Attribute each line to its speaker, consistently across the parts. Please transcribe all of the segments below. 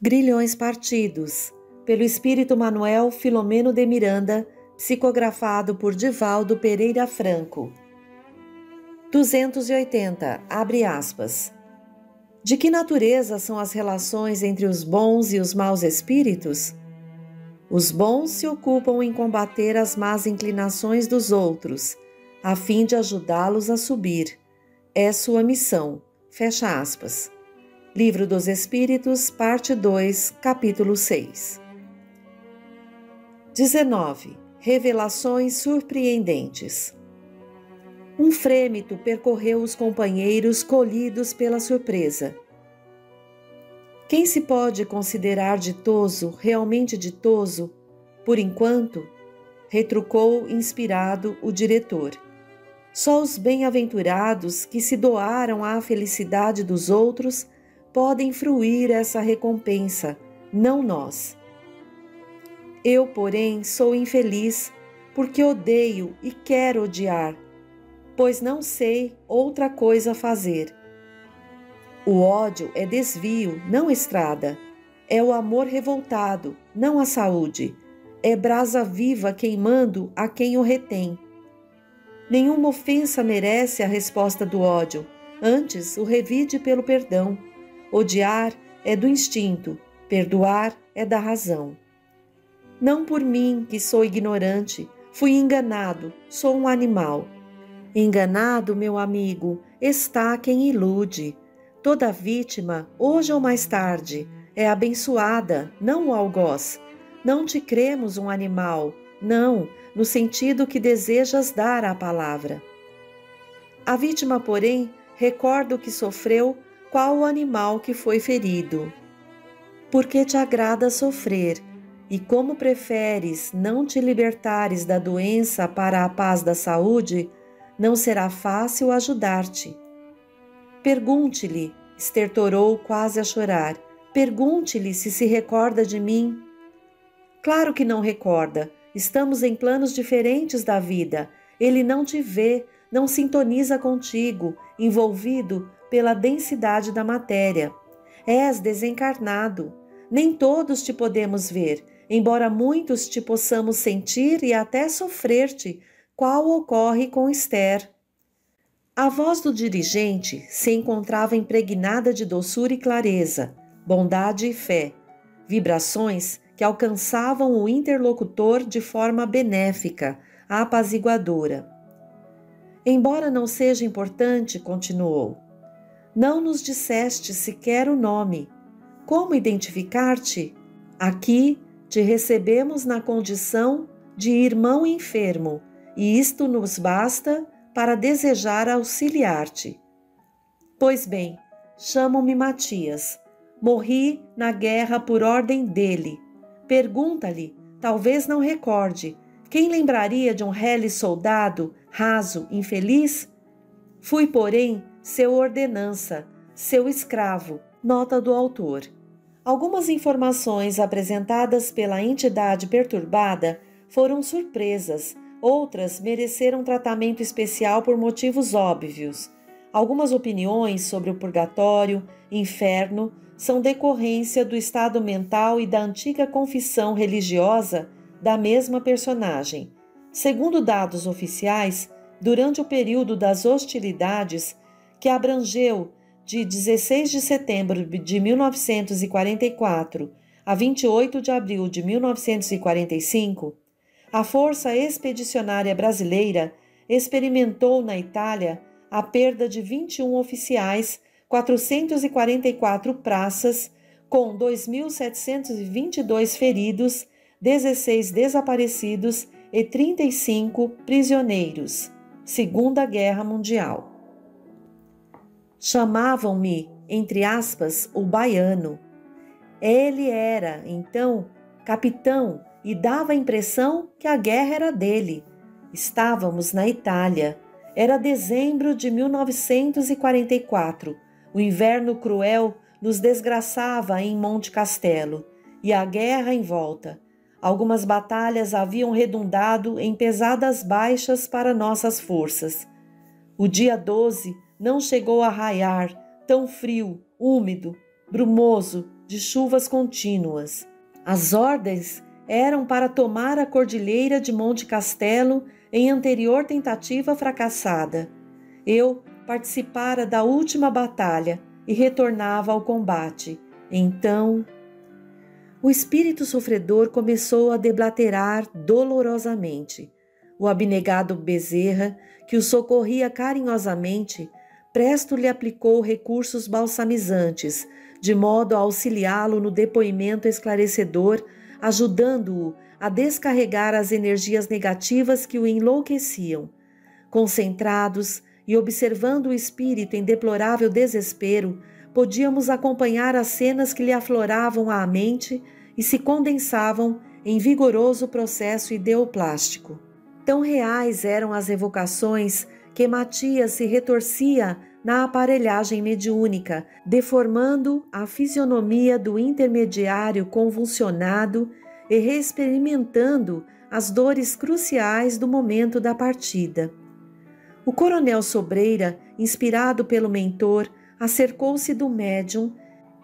Speaker 1: Grilhões Partidos, pelo Espírito Manuel Filomeno de Miranda, psicografado por Divaldo Pereira Franco. 280, abre aspas. De que natureza são as relações entre os bons e os maus espíritos? Os bons se ocupam em combater as más inclinações dos outros, a fim de ajudá-los a subir. É sua missão. Fecha aspas. Livro dos Espíritos, parte 2, capítulo 6. 19. Revelações surpreendentes. Um frêmito percorreu os companheiros colhidos pela surpresa. Quem se pode considerar ditoso, realmente ditoso, por enquanto? Retrucou inspirado o diretor. Só os bem-aventurados que se doaram à felicidade dos outros podem fruir essa recompensa, não nós. Eu, porém, sou infeliz, porque odeio e quero odiar, pois não sei outra coisa fazer. O ódio é desvio, não estrada. É o amor revoltado, não a saúde. É brasa viva queimando a quem o retém. Nenhuma ofensa merece a resposta do ódio, antes o revide pelo perdão. Odiar é do instinto, perdoar é da razão. Não por mim, que sou ignorante, fui enganado, sou um animal. Enganado, meu amigo, está quem ilude. Toda vítima, hoje ou mais tarde, é abençoada, não o algoz. Não te cremos um animal, não, no sentido que desejas dar à palavra. A vítima, porém, recorda o que sofreu, qual o animal que foi ferido. Porque te agrada sofrer, e como preferes não te libertares da doença para a paz da saúde, não será fácil ajudar-te. Pergunte-lhe, estertorou quase a chorar, pergunte-lhe se recorda de mim. Claro que não recorda, estamos em planos diferentes da vida, ele não te vê, não sintoniza contigo, envolvido pela densidade da matéria. És desencarnado. Nem todos te podemos ver, embora muitos te possamos sentir e até sofrer-te, qual ocorre com Esther. A voz do dirigente se encontrava impregnada de doçura e clareza, bondade e fé, vibrações que alcançavam o interlocutor de forma benéfica, apaziguadora. Embora não seja importante, continuou, não nos disseste sequer o nome. Como identificar-te? Aqui te recebemos na condição de irmão enfermo, e isto nos basta para desejar auxiliar-te. Pois bem, chamo-me Matias. Morri na guerra por ordem dele. Pergunta-lhe, talvez não recorde, quem lembraria de um rele soldado, raso, infeliz? Fui, porém, seu ordenança, seu escravo, nota do autor. Algumas informações apresentadas pela entidade perturbada foram surpresas, outras mereceram tratamento especial por motivos óbvios. Algumas opiniões sobre o purgatório, inferno, são decorrência do estado mental e da antiga confissão religiosa da mesma personagem. Segundo dados oficiais, durante o período das hostilidades, que abrangeu de 16 de setembro de 1944 a 28 de abril de 1945, a Força Expedicionária Brasileira experimentou na Itália a perda de 21 oficiais, 444 praças, com 2.722 feridos, 16 desaparecidos e 35 prisioneiros. Segunda Guerra Mundial. Chamavam-me, entre aspas, o baiano. Ele era, então, capitão e dava a impressão que a guerra era dele. Estávamos na Itália. Era dezembro de 1944. O inverno cruel nos desgraçava em Monte Castelo e a guerra em volta. Algumas batalhas haviam redundado em pesadas baixas para nossas forças. O dia 12 não chegou a raiar, tão frio, úmido, brumoso, de chuvas contínuas. As ordens eram para tomar a cordilheira de Monte Castelo em anterior tentativa fracassada. Eu participara da última batalha e retornava ao combate. Então, o espírito sofredor começou a deblaterar dolorosamente. O abnegado Bezerra, que o socorria carinhosamente, presto lhe aplicou recursos balsamizantes, de modo a auxiliá-lo no depoimento esclarecedor, ajudando-o a descarregar as energias negativas que o enlouqueciam. Concentrados e observando o espírito em deplorável desespero, podíamos acompanhar as cenas que lhe afloravam à mente e se condensavam em vigoroso processo ideoplástico. Tão reais eram as evocações que Matias se retorcia na aparelhagem mediúnica, deformando a fisionomia do intermediário convulsionado e reexperimentando as dores cruciais do momento da partida. O coronel Sobreira, inspirado pelo mentor, acercou-se do médium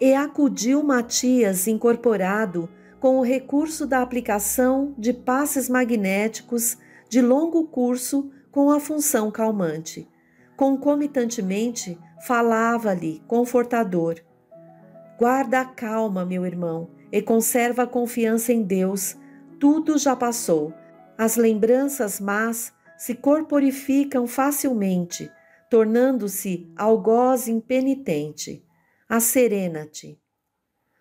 Speaker 1: e acudiu Matias incorporado com o recurso da aplicação de passes magnéticos de longo curso com a função calmante. Concomitantemente, falava-lhe confortador. Guarda a calma, meu irmão, e conserva a confiança em Deus. Tudo já passou. As lembranças más se corporificam facilmente, tornando-se algoz impenitente. Asserena-te.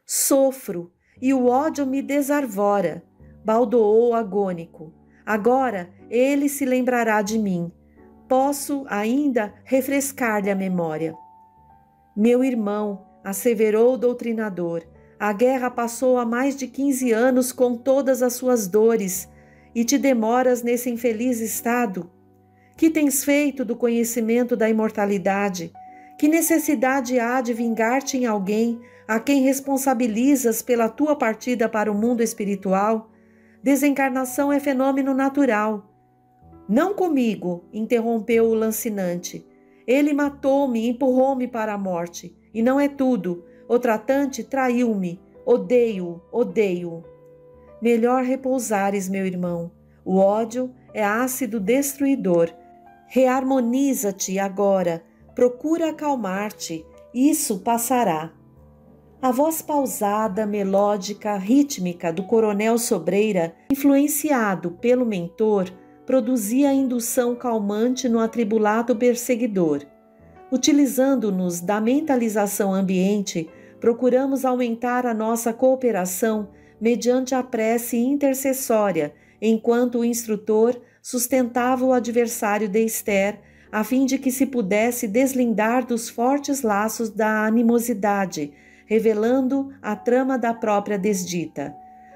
Speaker 1: Sofro, e o ódio me desarvora, baldoou agônico. Agora ele se lembrará de mim. Posso ainda refrescar-lhe a memória. Meu irmão, asseverou o doutrinador, a guerra passou há mais de 15 anos com todas as suas dores, e te demoras nesse infeliz estado? Que tens feito do conhecimento da imortalidade? Que necessidade há de vingar-te em alguém a quem responsabilizas pela tua partida para o mundo espiritual? Desencarnação é fenômeno natural. Não comigo, interrompeu o lancinante. Ele matou-me, empurrou-me para a morte. E não é tudo. O tratante traiu-me. Odeio-o, odeio-o. Melhor repousares, meu irmão. O ódio é ácido destruidor. Reharmoniza-te agora. Procura acalmar-te. Isso passará. A voz pausada, melódica, rítmica do coronel Sobreira, influenciado pelo mentor, produzia a indução calmante no atribulado perseguidor. Utilizando-nos da mentalização ambiente, procuramos aumentar a nossa cooperação mediante a prece intercessória, enquanto o instrutor sustentava o adversário de Esther, a fim de que se pudesse deslindar dos fortes laços da animosidade, revelando a trama da própria desdita.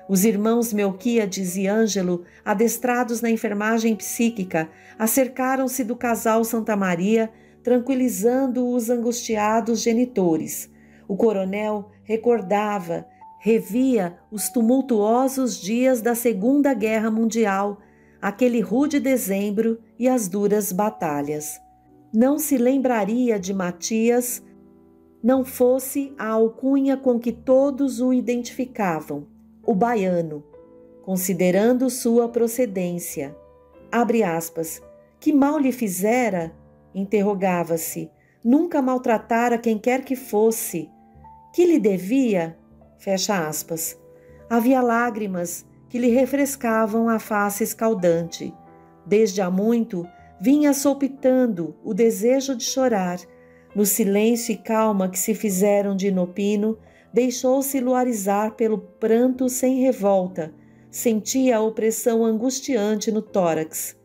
Speaker 1: Os irmãos Melquíades e Ângelo, adestrados na enfermagem psíquica, acercaram-se do casal Santa Maria, tranquilizando os angustiados genitores. O coronel recordava, revia os tumultuosos dias da Segunda Guerra Mundial, aquele rude dezembro e as duras batalhas. Não se lembraria de Matias, não fosse a alcunha com que todos o identificavam, o baiano, considerando sua procedência. Abre aspas. Que mal lhe fizera? Interrogava-se. Nunca maltratara quem quer que fosse. Que lhe devia? Fecha aspas. Havia lágrimas que lhe refrescavam a face escaldante. Desde há muito vinha solpitando o desejo de chorar. No silêncio e calma que se fizeram de inopino, deixou-se luarizar pelo pranto sem revolta. Sentia a opressão angustiante no tórax.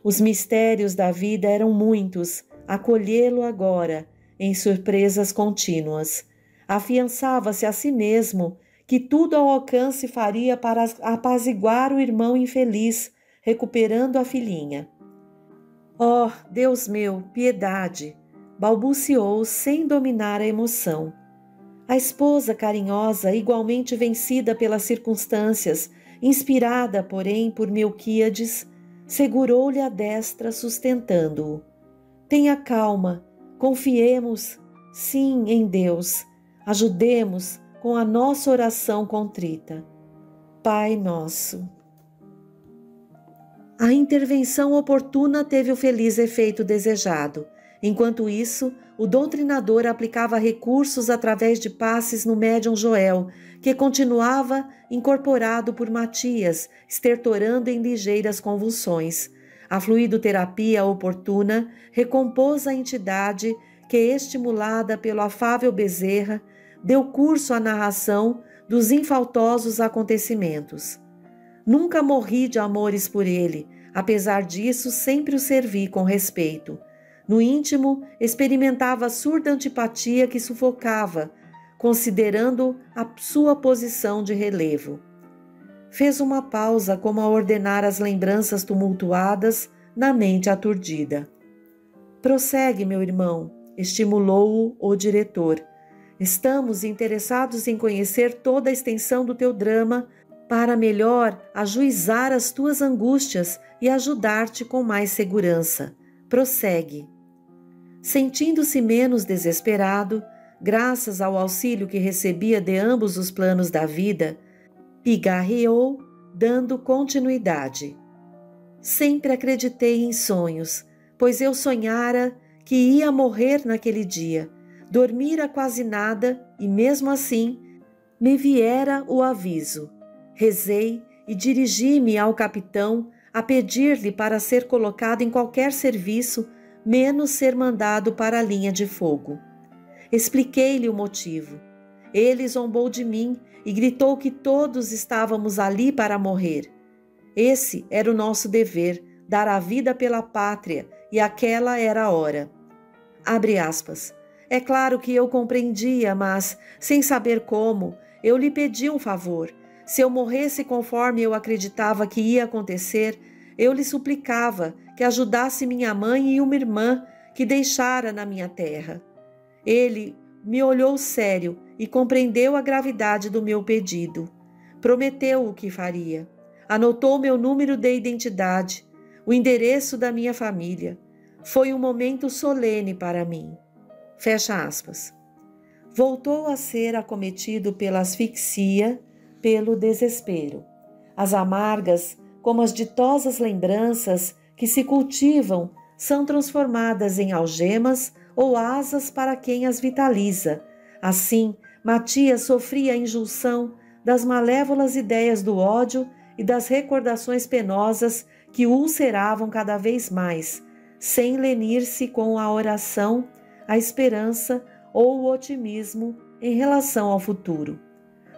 Speaker 1: Os mistérios da vida eram muitos, acolhê-lo agora, em surpresas contínuas. Afiançava-se a si mesmo que tudo ao alcance faria para apaziguar o irmão infeliz, recuperando a filhinha. Oh, Deus meu, piedade! Balbuciou sem dominar a emoção. A esposa carinhosa, igualmente vencida pelas circunstâncias, inspirada, porém, por Melquíades, segurou-lhe a destra, sustentando-o. Tenha calma, confiemos, sim, em Deus. Ajudemos, com a nossa oração contrita. Pai Nosso. A intervenção oportuna teve o feliz efeito desejado. Enquanto isso, o doutrinador aplicava recursos através de passes no médium Joel, que continuava incorporado por Matias, estertorando em ligeiras convulsões. A fluidoterapia oportuna recompôs a entidade que, estimulada pelo afável Bezerra, deu curso à narração dos infautosos acontecimentos. Nunca morri de amores por ele, apesar disso sempre o servi com respeito. No íntimo, experimentava surda antipatia que sufocava, considerando a sua posição de relevo. Fez uma pausa como a ordenar as lembranças tumultuadas na mente aturdida. Prossegue, meu irmão, estimulou-o o diretor. Estamos interessados em conhecer toda a extensão do teu drama para melhor ajuizar as tuas angústias e ajudar-te com mais segurança. Prossegue. Sentindo-se menos desesperado, graças ao auxílio que recebia de ambos os planos da vida, pigarreou, dando continuidade. Sempre acreditei em sonhos, pois eu sonhara que ia morrer naquele dia. Dormira quase nada e, mesmo assim, me viera o aviso. Rezei e dirigi-me ao capitão a pedir-lhe para ser colocado em qualquer serviço, menos ser mandado para a linha de fogo. Expliquei-lhe o motivo. Ele zombou de mim e gritou que todos estávamos ali para morrer. Esse era o nosso dever, dar a vida pela pátria, e aquela era a hora. Abre aspas. É claro que eu compreendia, mas, sem saber como, eu lhe pedi um favor. Se eu morresse conforme eu acreditava que ia acontecer, eu lhe suplicava que ajudasse minha mãe e uma irmã que deixara na minha terra. Ele me olhou sério e compreendeu a gravidade do meu pedido. Prometeu o que faria. Anotou meu número de identidade, o endereço da minha família. Foi um momento solene para mim. Fecha aspas. Voltou a ser acometido pela asfixia, pelo desespero. As amargas, como as ditosas lembranças que se cultivam, são transformadas em algemas ou asas para quem as vitaliza. Assim, Matias sofria a injunção das malévolas ideias do ódio e das recordações penosas que o ulceravam cada vez mais, sem lenir-se com a oração, a esperança ou o otimismo em relação ao futuro.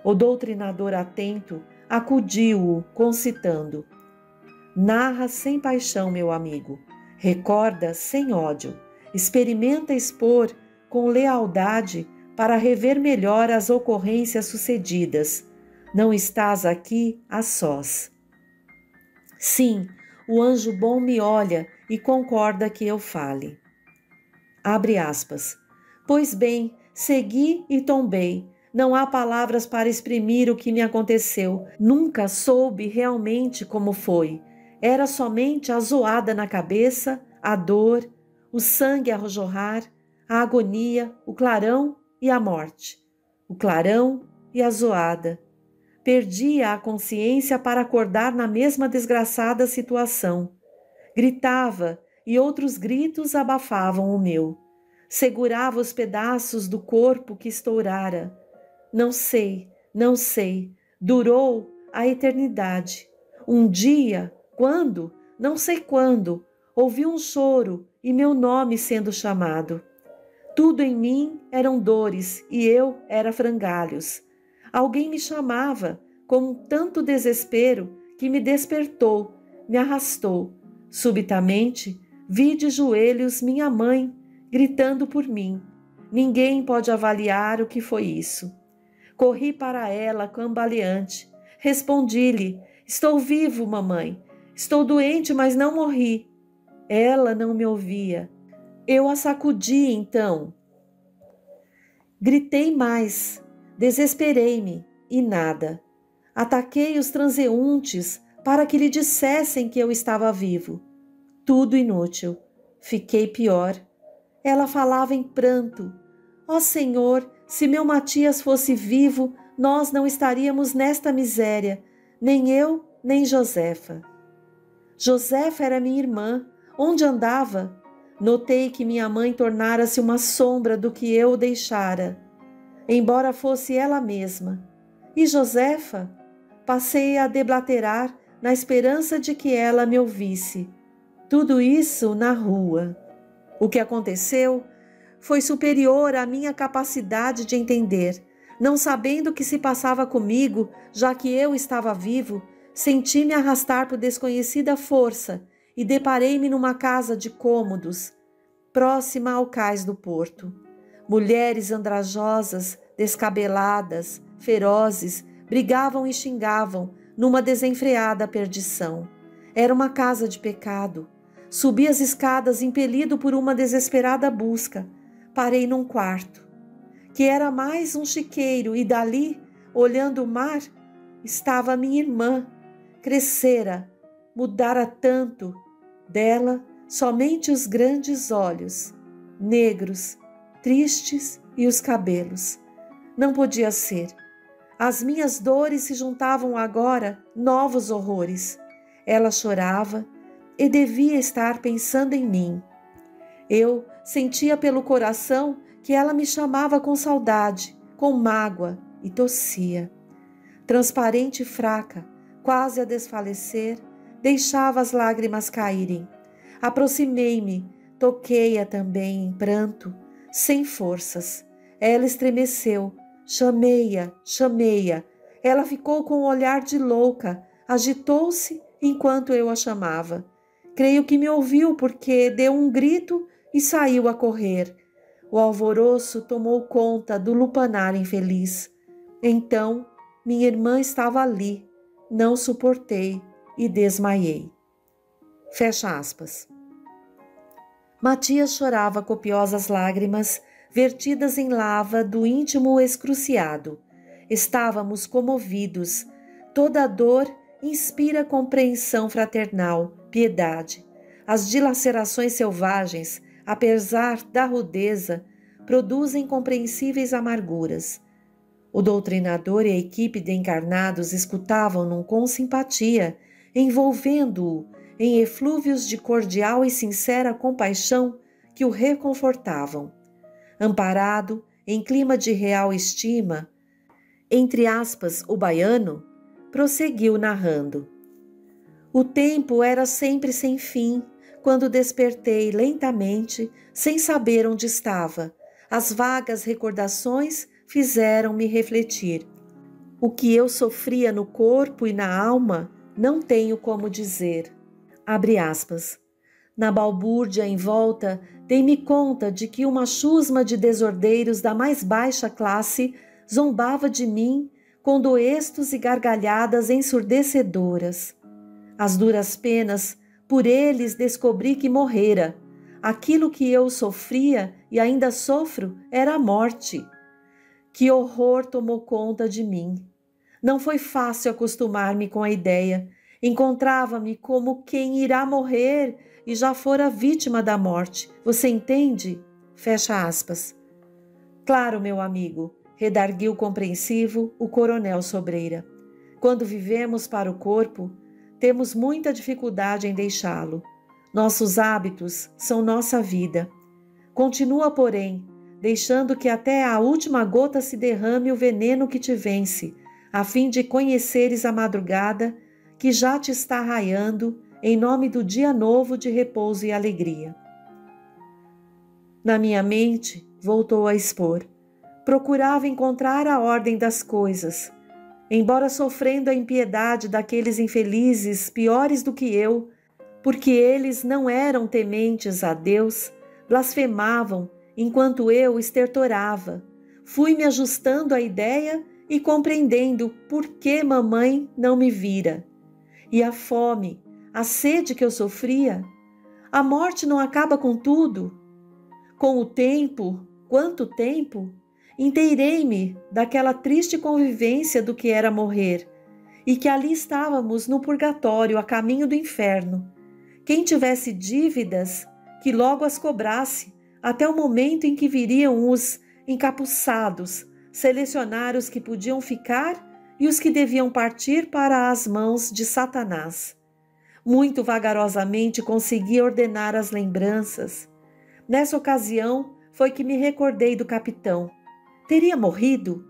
Speaker 1: O doutrinador atento acudiu-o, concitando: narra sem paixão, meu amigo. Recorda sem ódio. Experimenta expor com lealdade para rever melhor as ocorrências sucedidas. Não estás aqui a sós. Sim, o anjo bom me olha e concorda que eu fale. Abre aspas. Pois bem, segui e tombei. Não há palavras para exprimir o que me aconteceu. Nunca soube realmente como foi. Era somente a zoada na cabeça, a dor, o sangue a jorrar, a agonia, o clarão e a morte. O clarão e a zoada. Perdia a consciência para acordar na mesma desgraçada situação. Gritava e outros gritos abafavam o meu. Segurava os pedaços do corpo que estourara. Não sei, não sei. Durou a eternidade. Um dia, quando? Não sei quando, ouvi um choro e meu nome sendo chamado. Tudo em mim eram dores e eu era frangalhos. Alguém me chamava com tanto desespero que me despertou, me arrastou. Subitamente, vi de joelhos minha mãe gritando por mim. Ninguém pode avaliar o que foi isso. Corri para ela cambaleante. Respondi-lhe: estou vivo, mamãe. Estou doente, mas não morri. Ela não me ouvia. Eu a sacudi então. Gritei mais. Desesperei-me e nada. Ataquei os transeuntes para que lhe dissessem que eu estava vivo. Tudo inútil. Fiquei pior. Ela falava em pranto. Ó Senhor, Se meu Matias fosse vivo, nós não estaríamos nesta miséria, nem eu, nem Josefa. Josefa era minha irmã. Onde andava? Notei que minha mãe tornara-se uma sombra do que eu deixara, embora fosse ela mesma. E Josefa? Passei a deblaterar na esperança de que ela me ouvisse. Tudo isso na rua. O que aconteceu foi superior à minha capacidade de entender. Não sabendo o que se passava comigo, já que eu estava vivo, senti-me arrastar por desconhecida força e deparei-me numa casa de cômodos, próxima ao cais do porto. Mulheres andrajosas, descabeladas, ferozes, brigavam e xingavam numa desenfreada perdição. Era uma casa de pecado. Subi as escadas impelido por uma desesperada busca. Parei num quarto, que era mais um chiqueiro, e dali, olhando o mar, estava minha irmã. Crescera, mudara tanto. Dela, somente os grandes olhos, negros, tristes, e os cabelos. Não podia ser. Às minhas dores se juntavam agora novos horrores. Ela chorava e devia estar pensando em mim. Eu sentia pelo coração que ela me chamava com saudade, com mágoa, e tossia. Transparente e fraca, quase a desfalecer, deixava as lágrimas caírem. Aproximei-me, toquei-a também em pranto, sem forças. Ela estremeceu. Chamei-a. Ela ficou com um olhar de louca, agitou-se enquanto eu a chamava. Creio que me ouviu, porque deu um grito e saiu a correr. O alvoroço tomou conta do lupanar infeliz. Então, minha irmã estava ali. Não suportei e desmaiei. Fecha aspas. Matias chorava copiosas lágrimas, vertidas em lava do íntimo excruciado. Estávamos comovidos. Toda dor inspira compreensão fraternal, piedade. As dilacerações selvagens, apesar da rudeza, produzem compreensíveis amarguras. O doutrinador e a equipe de encarnados escutavam-no com simpatia, envolvendo-o em eflúvios de cordial e sincera compaixão que o reconfortavam. Amparado, em clima de real estima, entre aspas, o baiano, prosseguiu narrando. O tempo era sempre sem fim, quando despertei lentamente, sem saber onde estava. As vagas recordações fizeram-me refletir. O que eu sofria no corpo e na alma, não tenho como dizer. Abre aspas. Na balbúrdia em volta, dei-me conta de que uma chusma de desordeiros da mais baixa classe zombava de mim com doestos e gargalhadas ensurdecedoras. As duras penas, por eles descobri que morrera. Aquilo que eu sofria e ainda sofro era a morte. Que horror tomou conta de mim. Não foi fácil acostumar-me com a ideia. Encontrava-me como quem irá morrer e já fora vítima da morte. Você entende? Fecha aspas. Claro, meu amigo, redarguiu compreensivo o coronel Sobreira. Quando vivemos para o corpo, temos muita dificuldade em deixá-lo. Nossos hábitos são nossa vida. Continua, porém, deixando que até a última gota se derrame o veneno que te vence, a fim de conheceres a madrugada que já te está raiando em nome do dia novo de repouso e alegria. Na minha mente, voltou a expor, procurava encontrar a ordem das coisas. Embora sofrendo a impiedade daqueles infelizes piores do que eu, porque eles não eram tementes a Deus, blasfemavam enquanto eu estertorava. Fui-me ajustando à ideia e compreendendo por que mamãe não me vira. E a fome, a sede que eu sofria, a morte não acaba com tudo. Com o tempo, quanto tempo, inteirei-me daquela triste convivência do que era morrer, e que ali estávamos no purgatório a caminho do inferno. Quem tivesse dívidas, que logo as cobrasse, até o momento em que viriam os encapuçados, selecionar os que podiam ficar e os que deviam partir para as mãos de Satanás. Muito vagarosamente consegui ordenar as lembranças. Nessa ocasião foi que me recordei do capitão. Teria morrido?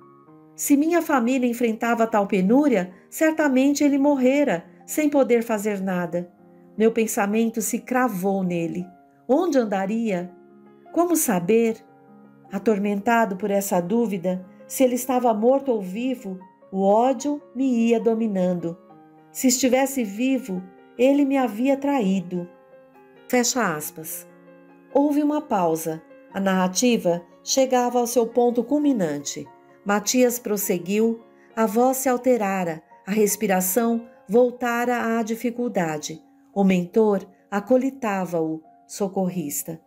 Speaker 1: Se minha família enfrentava tal penúria, certamente ele morrera, sem poder fazer nada. Meu pensamento se cravou nele. Onde andaria? Como saber? Atormentado por essa dúvida, se ele estava morto ou vivo, o ódio me ia dominando. Se estivesse vivo, ele me havia traído. Fecha aspas. Houve uma pausa. A narrativa chegava ao seu ponto culminante. Matias prosseguiu, a voz se alterara, a respiração voltara à dificuldade. O mentor acolitava-o, socorrista.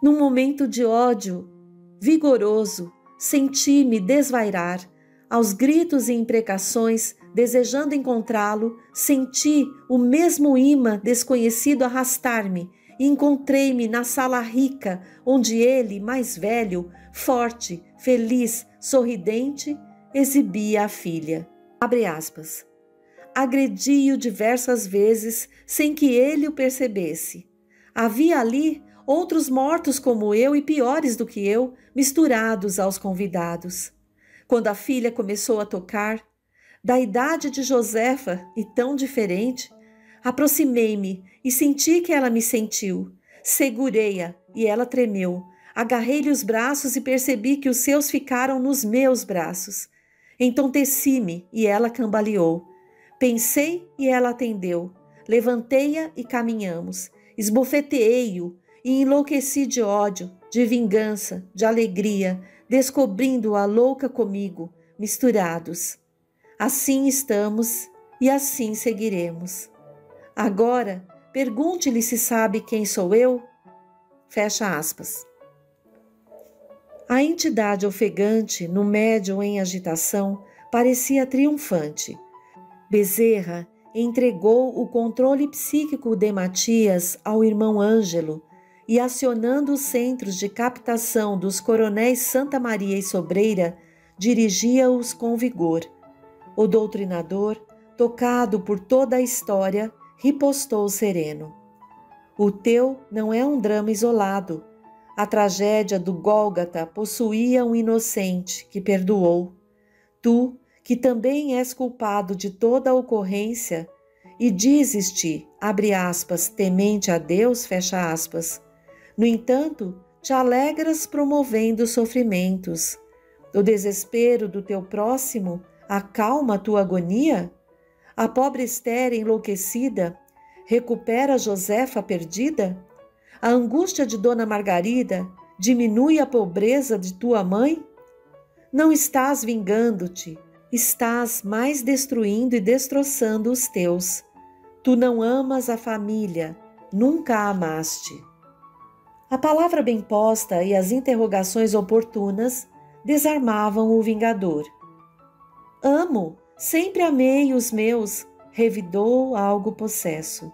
Speaker 1: Num momento de ódio vigoroso, senti-me desvairar. Aos gritos e imprecações, desejando encontrá-lo, senti o mesmo imã desconhecido arrastar-me e encontrei-me na sala rica, onde ele, mais velho, forte, feliz, sorridente, exibia a filha. Abre aspas. Agredi-o diversas vezes sem que ele o percebesse. Havia ali outros mortos como eu e piores do que eu, misturados aos convidados. Quando a filha começou a tocar, da idade de Josefa e tão diferente, aproximei-me e senti que ela me sentiu. Segurei-a e ela tremeu. Agarrei-lhe os braços e percebi que os seus ficaram nos meus braços. Entonteci-me e ela cambaleou. Pensei e ela atendeu. Levantei-a e caminhamos. Esbofeteei-o e enlouqueci de ódio, de vingança, de alegria, descobrindo-a louca comigo, misturados. Assim estamos e assim seguiremos. Agora, pergunte-lhe se sabe quem sou eu? Fecha aspas. A entidade ofegante, no médium em agitação, parecia triunfante. Bezerra entregou o controle psíquico de Matias ao irmão Ângelo e, acionando os centros de captação dos coronéis Santa Maria e Sobreira, dirigia-os com vigor. O doutrinador, tocado por toda a história, ripostou sereno. O teu não é um drama isolado. A tragédia do Gólgata possuía um inocente que perdoou. Tu, que também és culpado de toda a ocorrência, e dizes-te, abre aspas, temente a Deus, fecha aspas. No entanto, te alegras promovendo sofrimentos. O desespero do teu próximo acalma a tua agonia? A pobre Esther enlouquecida recupera Josefa perdida? A angústia de Dona Margarida diminui a pobreza de tua mãe? Não estás vingando-te, estás mais destruindo e destroçando os teus. Tu não amas a família, nunca a amaste. A palavra bem posta e as interrogações oportunas desarmavam o vingador. Amo, sempre amei os meus, revidou algo possesso.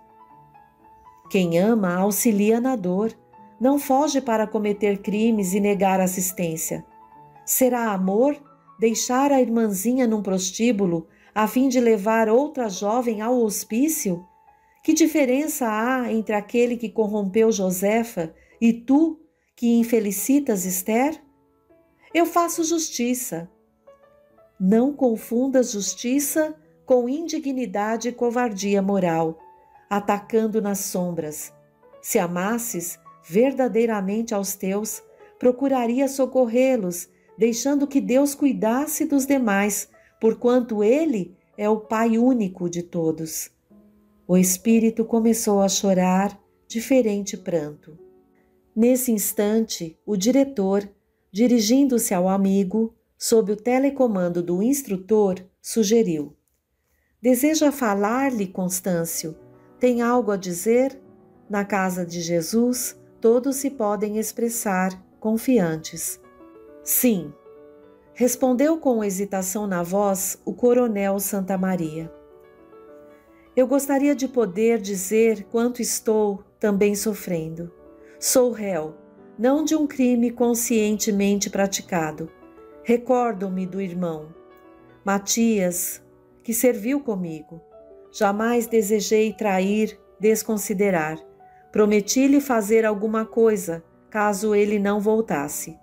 Speaker 1: Quem ama auxilia na dor, não foge para cometer crimes e negar assistência. Será amor deixar a irmãzinha num prostíbulo a fim de levar outra jovem ao hospício? Que diferença há entre aquele que corrompeu Josefa e tu que infelicitas Esther? Eu faço justiça. Não confundas justiça com indignidade e covardia moral, atacando nas sombras. Se amasses verdadeiramente aos teus, procuraria socorrê-los, deixando que Deus cuidasse dos demais, porquanto Ele é o Pai único de todos. O espírito começou a chorar diferente pranto. Nesse instante, o diretor, dirigindo-se ao amigo, sob o telecomando do instrutor, sugeriu: Deseja falar-lhe, Constâncio? Tem algo a dizer? Na casa de Jesus, todos se podem expressar, confiantes. Sim, respondeu com hesitação na voz o coronel Santa Maria. Eu gostaria de poder dizer quanto estou também sofrendo. Sou réu, não de um crime conscientemente praticado. Recordo-me do irmão Matias, que serviu comigo. Jamais desejei trair, desconsiderar. Prometi-lhe fazer alguma coisa, caso ele não voltasse.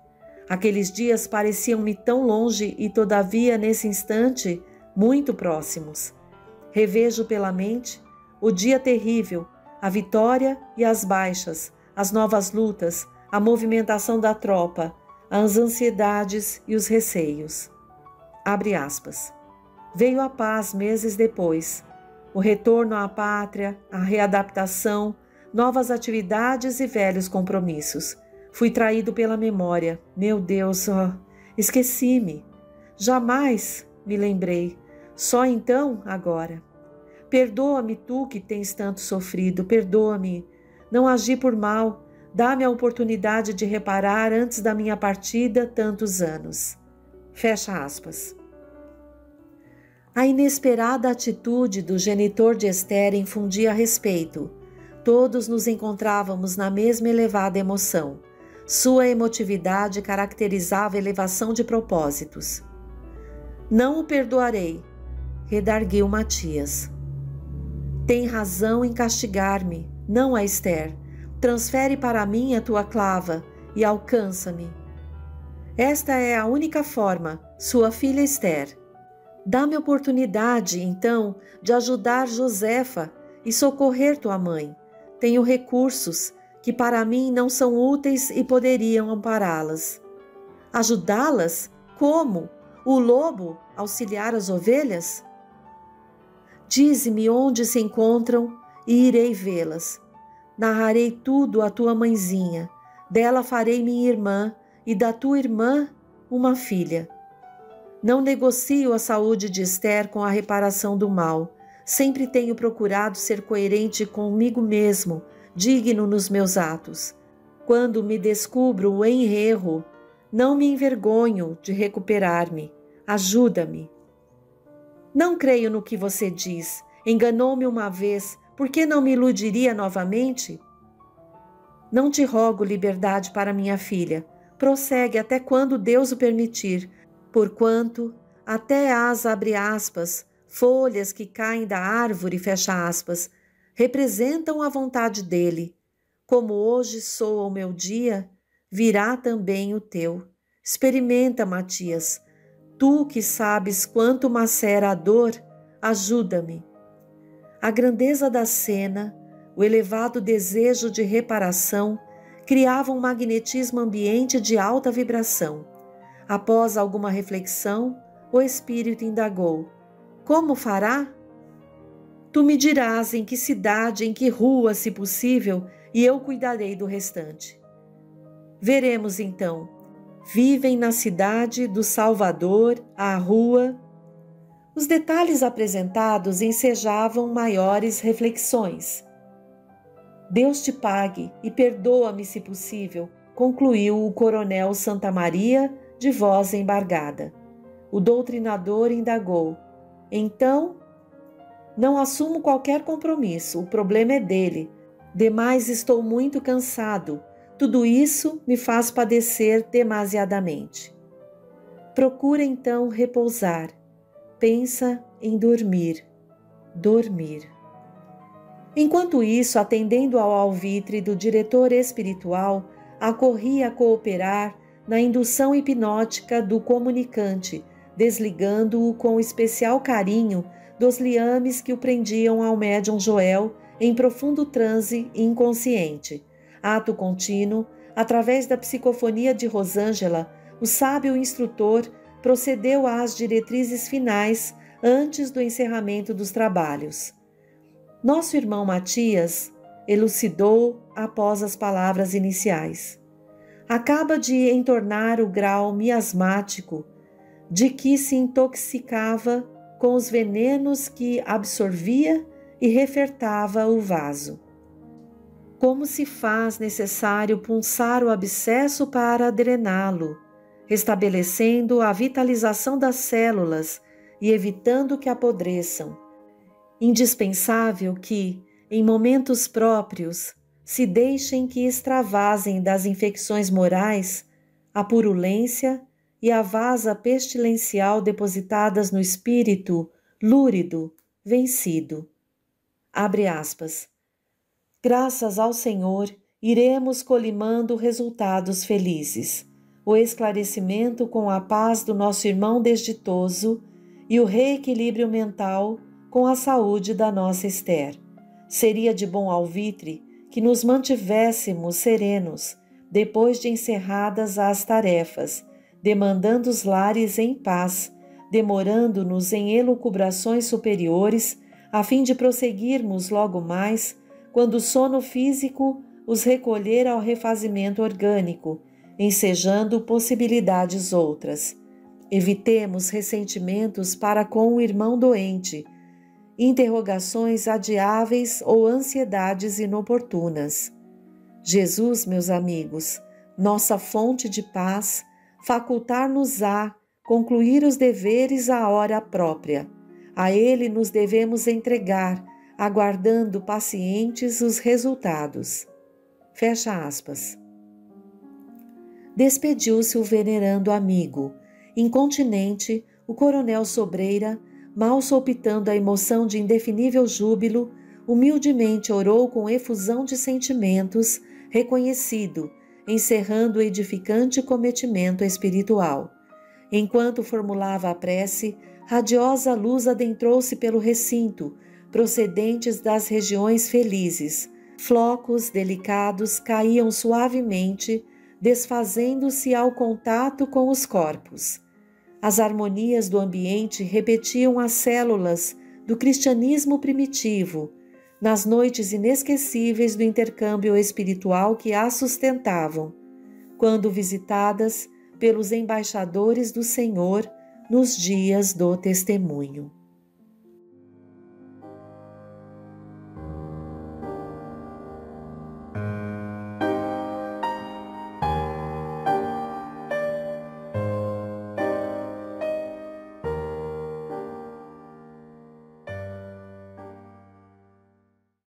Speaker 1: Aqueles dias pareciam-me tão longe e, todavia, nesse instante, muito próximos. Revejo pela mente o dia terrível, a vitória e as baixas, as novas lutas, a movimentação da tropa, as ansiedades e os receios. Abre aspas. Veio a paz meses depois. O retorno à pátria, a readaptação, novas atividades e velhos compromissos. Fui traído pela memória. Meu Deus, esqueci-me. Jamais me lembrei. Só então, agora. Perdoa-me tu que tens tanto sofrido. Perdoa-me. Não agi por mal. Dá-me a oportunidade de reparar antes da minha partida tantos anos. Fecha aspas. A inesperada atitude do genitor de Esther infundia respeito. Todos nos encontrávamos na mesma elevada emoção. Sua emotividade caracterizava elevação de propósitos. Não o perdoarei, redarguiu Matias. Tem razão em castigar-me, não a Esther. Transfere para mim a tua clava e alcança-me. Esta é a única forma, sua filha Esther. Dá-me oportunidade, então, de ajudar Josefa e socorrer tua mãe. Tenho recursos que para mim não são úteis e poderiam ampará-las. Ajudá-las? Como? O lobo auxiliar as ovelhas? Dize-me onde se encontram e irei vê-las. Narrarei tudo à tua mãezinha. Dela farei minha irmã e da tua irmã uma filha. Não negocio a saúde de Esther com a reparação do mal. Sempre tenho procurado ser coerente comigo mesmo, digno nos meus atos. Quando me descubro em erro, não me envergonho de recuperar-me. Ajuda-me. Não creio no que você diz. Enganou-me uma vez, por que não me iludiria novamente? Não te rogo liberdade para minha filha. Prossegue até quando Deus o permitir, porquanto até as, abre aspas, folhas que caem da árvore, fecha aspas, representam a vontade dele. Como hoje soa o meu dia, virá também o teu. Experimenta, Matias. Tu que sabes quanto macera a dor, ajuda-me. A grandeza da cena, o elevado desejo de reparação, criavam um magnetismo ambiente de alta vibração. Após alguma reflexão, o espírito indagou: como fará? Tu me dirás em que cidade, em que rua, se possível, e eu cuidarei do restante. Veremos então. Vivem na cidade do Salvador, a rua. Os detalhes apresentados ensejavam maiores reflexões. Deus te pague e perdoa-me se possível, concluiu o coronel Santa Maria, de voz embargada. O doutrinador indagou: então, não assumo qualquer compromisso, o problema é dele. Demais estou muito cansado. Tudo isso me faz padecer demasiadamente. Procura então repousar. Pensa em dormir. Dormir. Enquanto isso, atendendo ao alvitre do diretor espiritual, acorria a cooperar na indução hipnótica do comunicante, desligando-o com especial carinho dos liames que o prendiam ao médium Joel em profundo transe inconsciente. Ato contínuo, através da psicofonia de Rosângela, o sábio instrutor procedeu às diretrizes finais antes do encerramento dos trabalhos. Nosso irmão Matias elucidou após as palavras iniciais. Acaba de entornar o grau miasmático de que se intoxicava com os venenos que absorvia e refertava o vaso. Como se faz necessário punçar o abscesso para drená-lo, restabelecendo a vitalização das células e evitando que apodreçam. Indispensável que, em momentos próprios, se deixem que extravasem das infecções morais a purulência e a vasa pestilencial depositadas no espírito lúrido, vencido. Abre aspas. Graças ao Senhor, iremos colimando resultados felizes, o esclarecimento com a paz do nosso irmão desditoso e o reequilíbrio mental com a saúde da nossa Esther. Seria de bom alvitre que nos mantivéssemos serenos depois de encerradas as tarefas, demandando os lares em paz, demorando-nos em elucubrações superiores, a fim de prosseguirmos logo mais, quando o sono físico os recolher ao refazimento orgânico, ensejando possibilidades outras. Evitemos ressentimentos para com o irmão doente, interrogações adiáveis ou ansiedades inoportunas. Jesus, meus amigos, nossa fonte de paz, facultar-nos-á concluir os deveres à hora própria. A Ele nos devemos entregar, aguardando pacientes os resultados. Fecha aspas. Despediu-se o venerando amigo. Incontinente, o coronel Sobreira, mal sopitando a emoção de indefinível júbilo, humildemente orou com efusão de sentimentos, reconhecido, encerrando o edificante cometimento espiritual. Enquanto formulava a prece, radiosa luz adentrou-se pelo recinto, procedentes das regiões felizes. Flocos delicados caíam suavemente, desfazendo-se ao contato com os corpos. As harmonias do ambiente repetiam as células do cristianismo primitivo, nas noites inesquecíveis do intercâmbio espiritual que as sustentavam, quando visitadas pelos embaixadores do Senhor nos dias do testemunho.